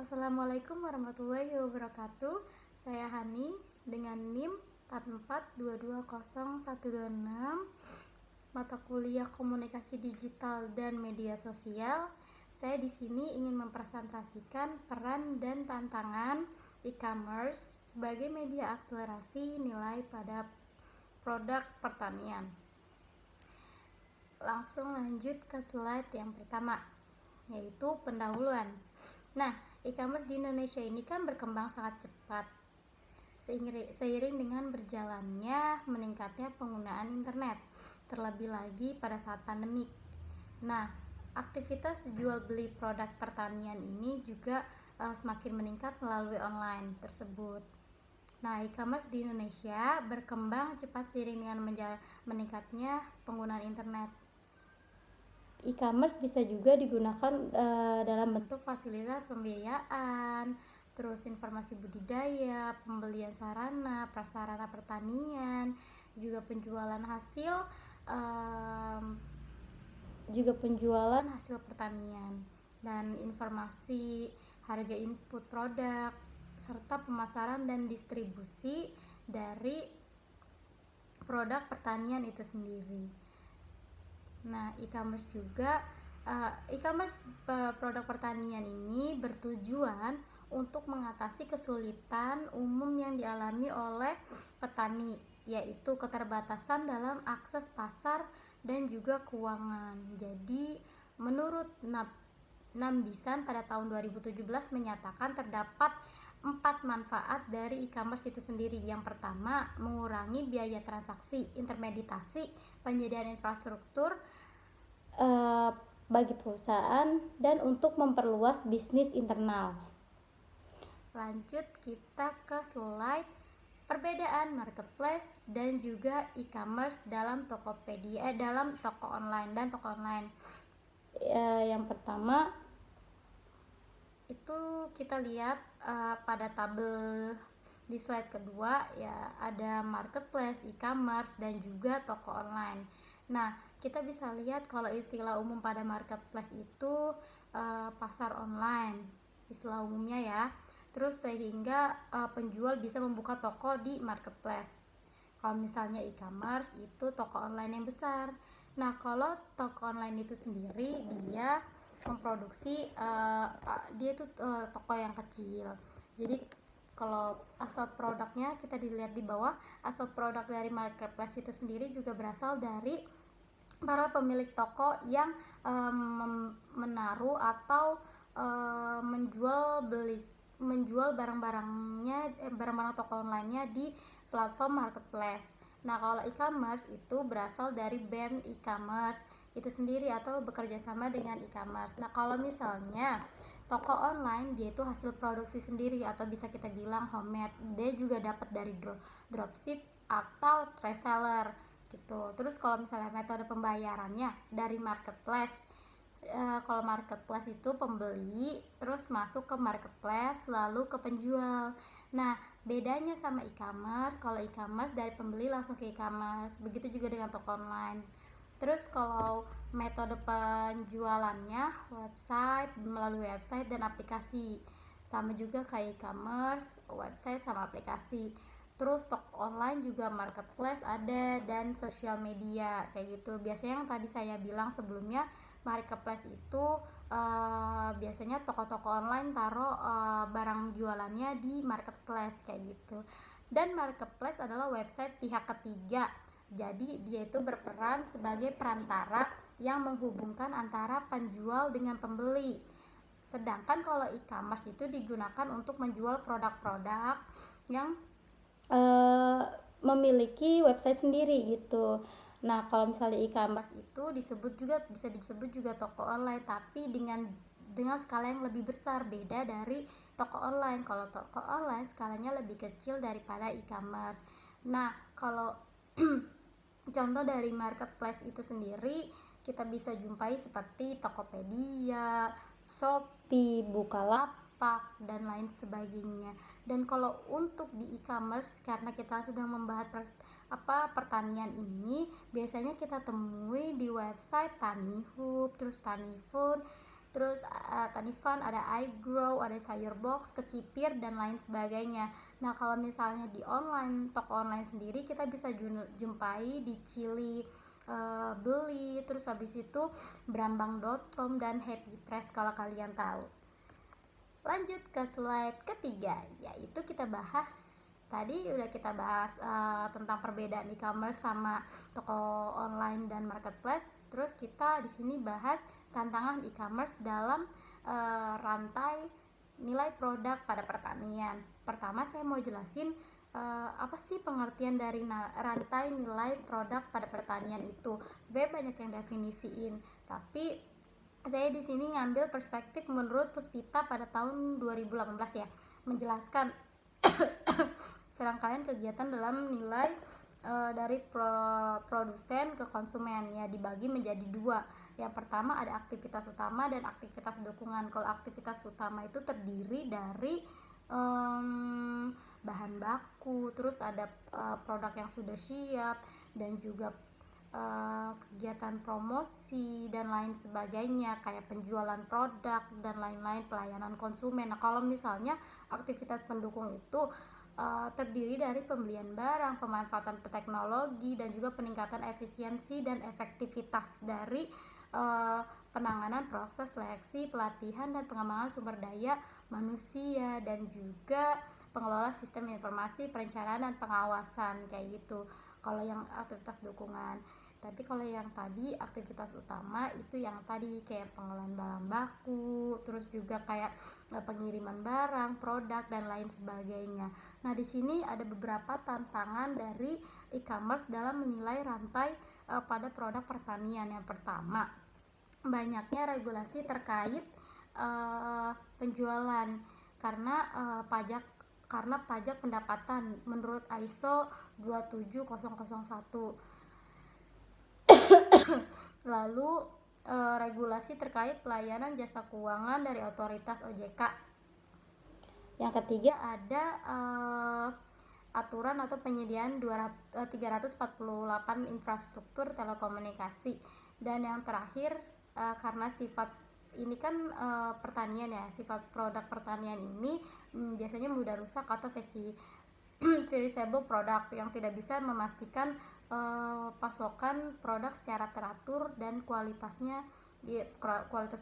Assalamualaikum warahmatullahi wabarakatuh. Saya Hani dengan NIM 4422016, mata kuliah Komunikasi Digital dan Media Sosial. Saya di sini ingin mempresentasikan peran dan tantangan e-commerce sebagai media akselerasi nilai pada produk pertanian. Langsung lanjut ke slide yang pertama, yaitu pendahuluan. Nah, e-commerce di Indonesia ini kan berkembang sangat cepat seiring dengan berjalannya meningkatnya penggunaan internet, terlebih lagi pada saat pandemik. Nah, aktivitas jual beli produk pertanian ini juga semakin meningkat melalui online tersebut. Nah, e-commerce di Indonesia berkembang cepat seiring dengan meningkatnya penggunaan internet. E-commerce bisa juga digunakan dalam bentuk fasilitas pembiayaan, terus informasi budidaya, pembelian sarana, prasarana pertanian, juga penjualan hasil pertanian, dan informasi harga input produk, serta pemasaran dan distribusi dari produk pertanian itu sendiri. Nah, e-commerce produk pertanian ini bertujuan untuk mengatasi kesulitan umum yang dialami oleh petani, yaitu keterbatasan dalam akses pasar dan juga keuangan. Jadi, menurut Nambisan pada tahun 2017 menyatakan terdapat 4 manfaat dari e-commerce itu sendiri. Yang pertama, mengurangi biaya transaksi, intermediasi, penyediaan infrastruktur bagi perusahaan, dan untuk memperluas bisnis internal. Lanjut kita ke slide perbedaan marketplace dan juga e-commerce dalam Tokopedia, dalam toko online dan toko online. Yang pertama itu kita lihat pada tabel di slide kedua, ya, ada marketplace, e-commerce, dan juga toko online. Nah, kita bisa lihat kalau istilah umum pada marketplace itu pasar online, istilah umumnya ya. Terus sehingga penjual bisa membuka toko di marketplace. Kalau misalnya e-commerce itu toko online yang besar. Nah, kalau toko online itu sendiri dia memproduksi toko yang kecil. Jadi kalau asal produknya kita dilihat di bawah, asal produk dari marketplace itu sendiri juga berasal dari para pemilik toko yang menaruh atau menjual barang-barang toko online-nya di platform marketplace. Nah, kalau e-commerce itu berasal dari brand e-commerce itu sendiri atau bekerja sama dengan e-commerce. Nah, kalau misalnya toko online dia itu hasil produksi sendiri atau bisa kita bilang homemade. Dia juga dapat dari dropship atau reseller gitu. Terus kalau misalnya metode pembayarannya dari marketplace, kalau marketplace itu pembeli terus masuk ke marketplace lalu ke penjual. Nah, bedanya sama e-commerce, kalau e-commerce dari pembeli langsung ke e-commerce, begitu juga dengan toko online. Terus kalau metode penjualannya melalui website dan aplikasi, sama juga kayak e-commerce, website sama aplikasi. Terus toko online juga marketplace ada, dan sosial media kayak gitu. Biasanya yang tadi saya bilang sebelumnya, marketplace itu biasanya toko-toko online taruh barang jualannya di marketplace kayak gitu. Dan marketplace adalah website pihak ketiga. Jadi dia itu berperan sebagai perantara yang menghubungkan antara penjual dengan pembeli. Sedangkan kalau e-commerce itu digunakan untuk menjual produk-produk yang memiliki website sendiri gitu. Nah, kalau misalnya e-commerce itu bisa disebut juga toko online, tapi dengan skala yang lebih besar, beda dari toko online. Kalau toko online skalanya lebih kecil daripada e-commerce. Nah, kalau contoh dari marketplace itu sendiri kita bisa jumpai seperti Tokopedia, Shopee, Bukalapak, dan lain sebagainya. Dan kalau untuk di e-commerce, karena kita sedang membahas pertanian ini, biasanya kita temui di website Tanihub, terus Tanifun, terus Tanifan, ada iGrow, ada Sayur Box, Kecipir, dan lain sebagainya. Nah, kalau misalnya di online, toko online sendiri kita bisa jumpai di Chili, Beli, terus habis itu Brambang.com dan Happy Press kalau kalian tahu. Lanjut ke slide ketiga, yaitu kita bahas tadi udah kita bahas tentang perbedaan e-commerce sama toko online dan marketplace. Terus kita di sini bahas tantangan e-commerce dalam rantai nilai produk pada pertanian. Pertama saya mau jelasin apa sih pengertian dari rantai nilai produk pada pertanian itu. Sebenarnya banyak yang definisiin, tapi saya di sini ngambil perspektif menurut Puspita pada tahun 2018 ya, menjelaskan serangkaian kegiatan dalam nilai dari produsen ke konsumen ya, dibagi menjadi dua. Yang pertama ada aktivitas utama dan aktivitas dukungan. Kalau aktivitas utama itu terdiri dari bahan baku, terus ada produk yang sudah siap, dan juga kegiatan promosi dan lain sebagainya, kayak penjualan produk dan lain-lain, pelayanan konsumen. Nah, kalau misalnya aktivitas pendukung itu terdiri dari pembelian barang, pemanfaatan teknologi, dan juga peningkatan efisiensi dan efektivitas dari penanganan proses seleksi, pelatihan, dan pengembangan sumber daya manusia, dan juga pengelola sistem informasi, perencanaan, dan pengawasan, kayak gitu kalau yang aktivitas dukungan. Tapi kalau yang tadi aktivitas utama itu yang tadi kayak pengelolaan barang baku, terus juga kayak pengiriman barang, produk, dan lain sebagainya. Nah, di sini ada beberapa tantangan dari e-commerce dalam menilai rantai pada produk pertanian. Yang pertama, banyaknya regulasi terkait penjualan karena pajak pendapatan menurut ISO 27001. Lalu regulasi terkait pelayanan jasa keuangan dari otoritas OJK. Yang ketiga ada aturan atau penyediaan 348 infrastruktur telekomunikasi. Dan yang terakhir karena sifat ini kan pertanian ya, sifat produk pertanian ini biasanya mudah rusak atau perishable produk yang tidak bisa memastikan pasokan produk secara teratur dan kualitas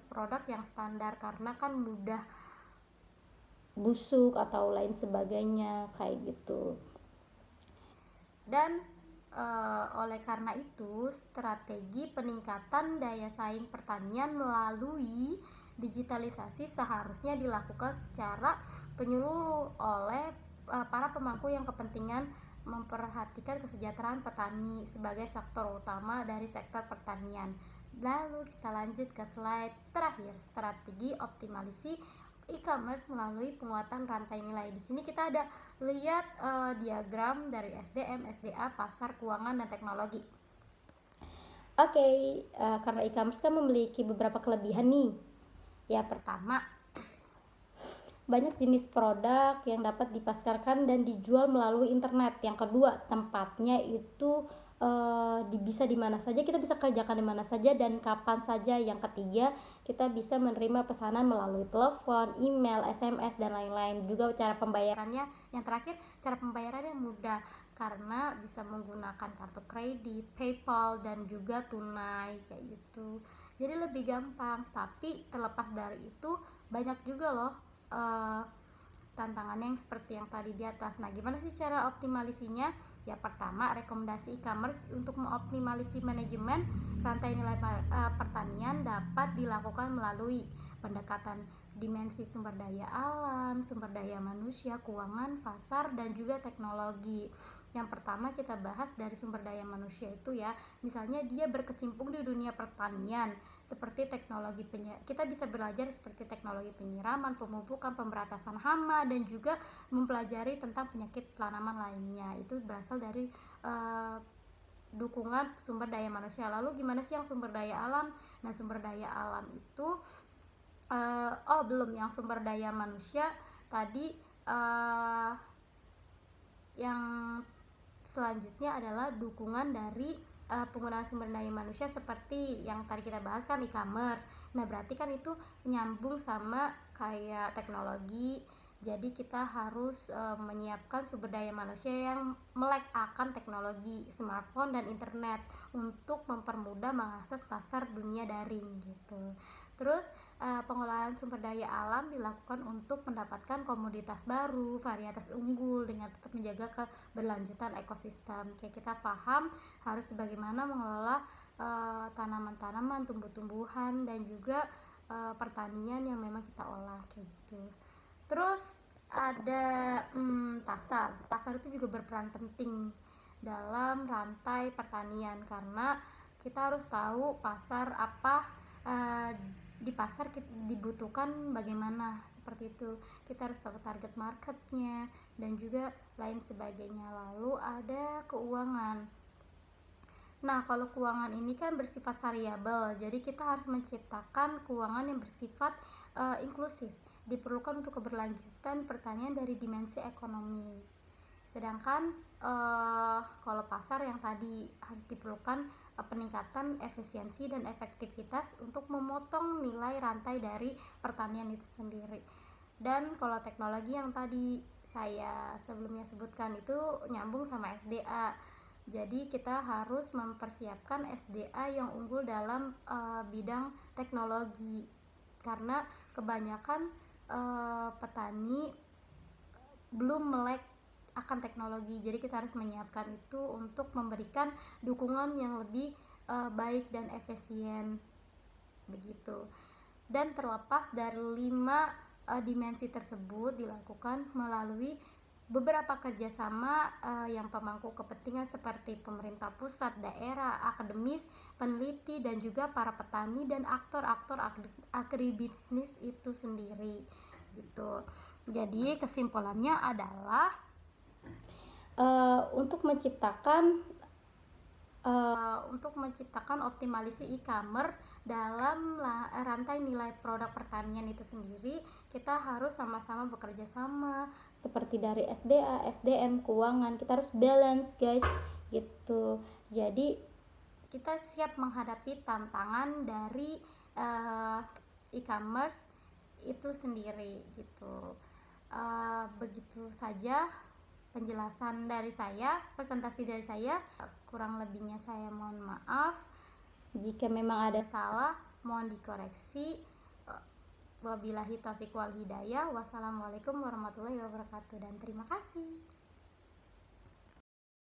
produk yang standar, karena kan mudah busuk atau lain sebagainya kayak gitu. Dan oleh karena itu strategi peningkatan daya saing pertanian melalui digitalisasi seharusnya dilakukan secara menyeluruh oleh para pemangku yang kepentingan memperhatikan kesejahteraan petani sebagai sektor utama dari sektor pertanian. Lalu kita lanjut ke slide terakhir, strategi optimalisasi e-commerce melalui penguatan rantai nilai. Di sini kita ada lihat diagram dari SDM, SDA, pasar, keuangan, dan teknologi. Oke, karena e-commerce kan memiliki beberapa kelebihan nih. Yang pertama, banyak jenis produk yang dapat dipasarkan dan dijual melalui internet. Yang kedua, tempatnya itu bisa di mana saja, kita bisa kerjakan di mana saja dan kapan saja. Yang ketiga, kita bisa menerima pesanan melalui telepon, email, SMS, dan lain-lain. Juga cara pembayarannya, yang terakhir, cara pembayarannya mudah karena bisa menggunakan kartu kredit, PayPal, dan juga tunai kayak gitu. Jadi lebih gampang. Tapi terlepas dari itu banyak juga loh tantangannya yang seperti yang tadi di atas. Nah, gimana sih cara optimalisasinya? Ya, pertama, rekomendasi e-commerce untuk mengoptimalisasi manajemen rantai nilai pertanian dapat dilakukan melalui pendekatan dimensi sumber daya alam, sumber daya manusia, keuangan, pasar, dan juga teknologi. Yang pertama kita bahas dari sumber daya manusia itu ya, misalnya dia berkecimpung di dunia pertanian, seperti teknologi kita bisa belajar seperti teknologi penyiraman, pemupukan, pemberantasan hama, dan juga mempelajari tentang penyakit tanaman lainnya. Itu berasal dari dukungan sumber daya manusia. Lalu gimana sih yang sumber daya alam? Nah, sumber daya alam itu belum, yang sumber daya manusia tadi yang selanjutnya adalah dukungan dari penggunaan sumber daya manusia seperti yang tadi kita bahas kan e-commerce. Nah, berarti kan itu nyambung sama kayak teknologi. Jadi kita harus menyiapkan sumber daya manusia yang melek akan teknologi smartphone dan internet untuk mempermudah mengakses pasar dunia daring gitu. Terus pengolahan sumber daya alam dilakukan untuk mendapatkan komoditas baru, varietas unggul dengan tetap menjaga keberlanjutan ekosistem. Kayak kita paham harus bagaimana mengelola tanaman-tanaman, tumbuh-tumbuhan dan juga pertanian yang memang kita olah kayak gitu. Terus ada pasar. Pasar itu juga berperan penting dalam rantai pertanian karena kita harus tahu pasar apa, di pasar dibutuhkan bagaimana, seperti itu. Kita harus tahu target marketnya dan juga lain sebagainya. Lalu ada keuangan. Nah, kalau keuangan ini kan bersifat variabel, jadi kita harus menciptakan keuangan yang bersifat inklusif, diperlukan untuk keberlanjutan pertanian dari dimensi ekonomi. Sedangkan kalau pasar yang tadi harus diperlukan peningkatan efisiensi dan efektivitas untuk memotong nilai rantai dari pertanian itu sendiri. Dan kalau teknologi yang tadi saya sebelumnya sebutkan itu nyambung sama SDA. Jadi kita harus mempersiapkan SDA yang unggul dalam bidang teknologi karena kebanyakan petani belum melek akan teknologi. Jadi kita harus menyiapkan itu untuk memberikan dukungan yang lebih baik dan efisien begitu. Dan terlepas dari 5 dimensi tersebut dilakukan melalui beberapa kerjasama yang pemangku kepentingan seperti pemerintah pusat, daerah, akademis, peneliti, dan juga para petani dan aktor-aktor agribisnis itu sendiri gitu. Jadi kesimpulannya adalah untuk menciptakan optimalisasi e-commerce dalam rantai nilai produk pertanian itu sendiri, kita harus sama-sama bekerja sama seperti dari SDA, SDM, keuangan. Kita harus balance guys gitu. Jadi kita siap menghadapi tantangan dari e-commerce itu sendiri gitu. Begitu saja penjelasan dari saya, presentasi dari saya. Kurang lebihnya saya mohon maaf. Jika memang ada salah, mohon dikoreksi. Wabillahi taufiq wal hidayah. Wassalamualaikum warahmatullahi wabarakatuh dan terima kasih.